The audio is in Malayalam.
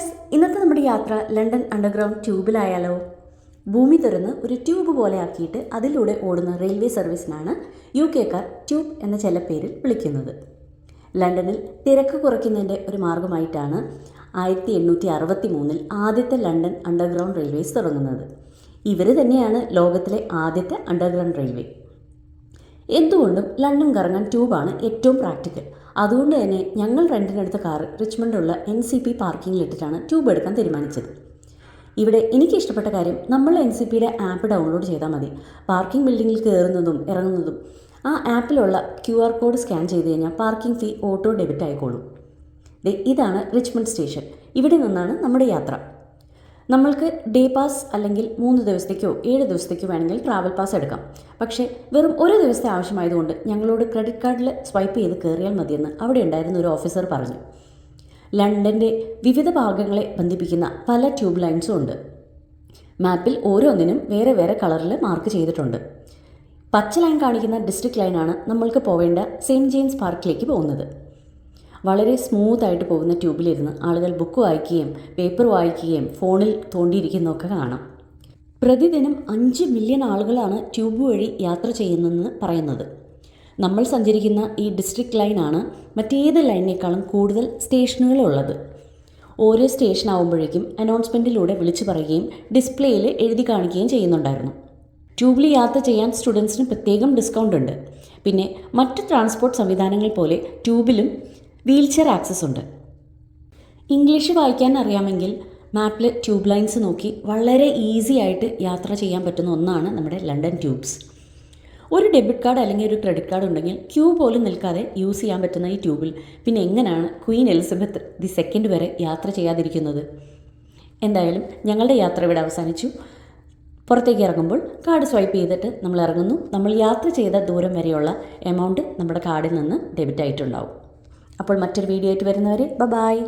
ഗൈസ്, ഇന്നത്തെ നമ്മുടെ യാത്ര ലണ്ടൻ അണ്ടർഗ്രൗണ്ട് ട്യൂബിലായാലോ? ഭൂമി തുറന്ന് ഒരു ട്യൂബ് പോലെ ആക്കിയിട്ട് അതിലൂടെ ഓടുന്ന റെയിൽവേ സർവീസിനാണ് UK-കാർ ട്യൂബ് എന്ന ചെല്ലപ്പേരിൽ വിളിക്കുന്നത്. ലണ്ടനിൽ തിരക്ക് കുറയ്ക്കുന്നതിൻ്റെ ഒരു മാർഗമായിട്ടാണ് 1863 ആദ്യത്തെ ലണ്ടൻ അണ്ടർഗ്രൗണ്ട് റെയിൽവേസ് തുടങ്ങുന്നത്. ഇവർ തന്നെയാണ് ലോകത്തിലെ ആദ്യത്തെ അണ്ടർഗ്രൗണ്ട് റെയിൽവേ. എന്തുകൊണ്ടും ലണ്ടൻ കറങ്ങാൻ ട്യൂബാണ് ഏറ്റവും പ്രാക്ടിക്കൽ. അതുകൊണ്ട് തന്നെ ഞങ്ങൾ റെൻറ്റിനെടുത്ത കാർ റിച്ച്മണ്ടിലുള്ള NCP പാർക്കിങ്ങിലിട്ടിട്ടാണ് ട്യൂബ് എടുക്കാൻ തീരുമാനിച്ചത്. ഇവിടെ എനിക്ക് ഇഷ്ടപ്പെട്ട കാര്യം, നമ്മൾ NCPയുടെ ആപ്പ് ഡൗൺലോഡ് ചെയ്താൽ മതി. പാർക്കിംഗ് ബിൽഡിങ്ങിൽ കയറുന്നതും ഇറങ്ങുന്നതും ആ ആപ്പിലുള്ള QR കോഡ് സ്കാൻ ചെയ്ത് കഴിഞ്ഞാൽ പാർക്കിംഗ് ഫീ ഓട്ടോ ഡെബിറ്റ് ആയിക്കോളും. ഇതാണ് റിച്ച്മണ്ട് സ്റ്റേഷൻ. ഇവിടെ നിന്നാണ് നമ്മുടെ യാത്ര. നമ്മൾക്ക് ഡേ പാസ് അല്ലെങ്കിൽ 3 ദിവസത്തേക്കോ 7 ദിവസത്തേക്കോ വേണമെങ്കിൽ ട്രാവൽ പാസ് എടുക്കാം. പക്ഷേ വെറും ഒരു ദിവസത്തെ ആവശ്യമായതുകൊണ്ട് ഞങ്ങളോട് ക്രെഡിറ്റ് കാർഡിൽ സ്വൈപ്പ് ചെയ്ത് കയറിയാൽ മതിയെന്ന് അവിടെ ഉണ്ടായിരുന്ന ഒരു ഓഫീസർ പറഞ്ഞു. ലണ്ടൻ്റെ വിവിധ ഭാഗങ്ങളെ ബന്ധിപ്പിക്കുന്ന പല ട്യൂബ് ലൈൻസും ഉണ്ട്. മാപ്പിൽ ഓരോന്നിനും വേറെ വേറെ കളറിൽ മാർക്ക് ചെയ്തിട്ടുണ്ട്. പച്ച ലൈൻ കാണിക്കുന്ന ഡിസ്ട്രിക്ട് ലൈനാണ് നമ്മൾക്ക് പോവേണ്ട സെയിൻറ്റ് ജെയിംസ് പാർക്കിലേക്ക് പോകുന്നത്. വളരെ സ്മൂത്തായിട്ട് പോകുന്ന ട്യൂബിലിരുന്ന് ആളുകൾ ബുക്ക് വായിക്കുകയും പേപ്പർ വായിക്കുകയും ഫോണിൽ തോണ്ടിയിരിക്കുന്നതൊക്കെ കാണാം. പ്രതിദിനം 5 മില്യൺ ആളുകളാണ് ട്യൂബ് വഴി യാത്ര ചെയ്യുന്നതെന്ന് പറയുന്നത്. നമ്മൾ സഞ്ചരിക്കുന്ന ഈ ഡിസ്ട്രിക്ട് ലൈനാണ് മറ്റേത് ലൈനിനേക്കാളും കൂടുതൽ സ്റ്റേഷനുകളുള്ളത്. ഓരോ സ്റ്റേഷൻ ആകുമ്പോഴേക്കും അനൗൺസ്മെൻറ്റിലൂടെ വിളിച്ചു പറയുകയും ഡിസ്പ്ലേയിൽ എഴുതി കാണിക്കുകയും ചെയ്യുന്നുണ്ടായിരുന്നു. ട്യൂബിൽ യാത്ര ചെയ്യാൻ സ്റ്റുഡൻസിന് പ്രത്യേകം ഡിസ്കൗണ്ട് ഉണ്ട്. പിന്നെ മറ്റ് ട്രാൻസ്പോർട്ട് സംവിധാനങ്ങൾ പോലെ ട്യൂബിലും വീൽചെയർ ആക്സസ് ഉണ്ട്. ഇംഗ്ലീഷ് വായിക്കാൻ അറിയാമെങ്കിൽ മാപ്പിൽ ട്യൂബ് ലൈൻസ് നോക്കി വളരെ ഈസി ആയിട്ട് യാത്ര ചെയ്യാൻ പറ്റുന്ന ഒന്നാണ് നമ്മുടെ ലണ്ടൻ ട്യൂബ്സ്. ഒരു ഡെബിറ്റ് കാർഡ് അല്ലെങ്കിൽ ഒരു ക്രെഡിറ്റ് കാർഡ് ഉണ്ടെങ്കിൽ ക്യൂ പോലും നിൽക്കാതെ യൂസ് ചെയ്യാൻ പറ്റുന്ന ഈ ട്യൂബിൽ പിന്നെ എങ്ങനെയാണ് ക്വീൻ എലിസബത്ത് II വരെ യാത്ര ചെയ്യാതിരിക്കുന്നത്? എന്തായാലും ഞങ്ങളുടെ യാത്ര ഇവിടെ അവസാനിച്ചു. പുറത്തേക്ക് ഇറങ്ങുമ്പോൾ കാർഡ് സ്വൈപ്പ് ചെയ്തിട്ട് നമ്മൾ ഇറങ്ങുന്നു. നമ്മൾ യാത്ര ചെയ്ത ദൂരം വരെയുള്ള എമൗണ്ട് നമ്മുടെ കാർഡിൽ നിന്ന് ഡെബിറ്റ് ആയിട്ടുണ്ടാവും. അപ്പോൾ മറ്റൊരു വീഡിയോ ആയിട്ട് വരുന്നവരെ ബൈ.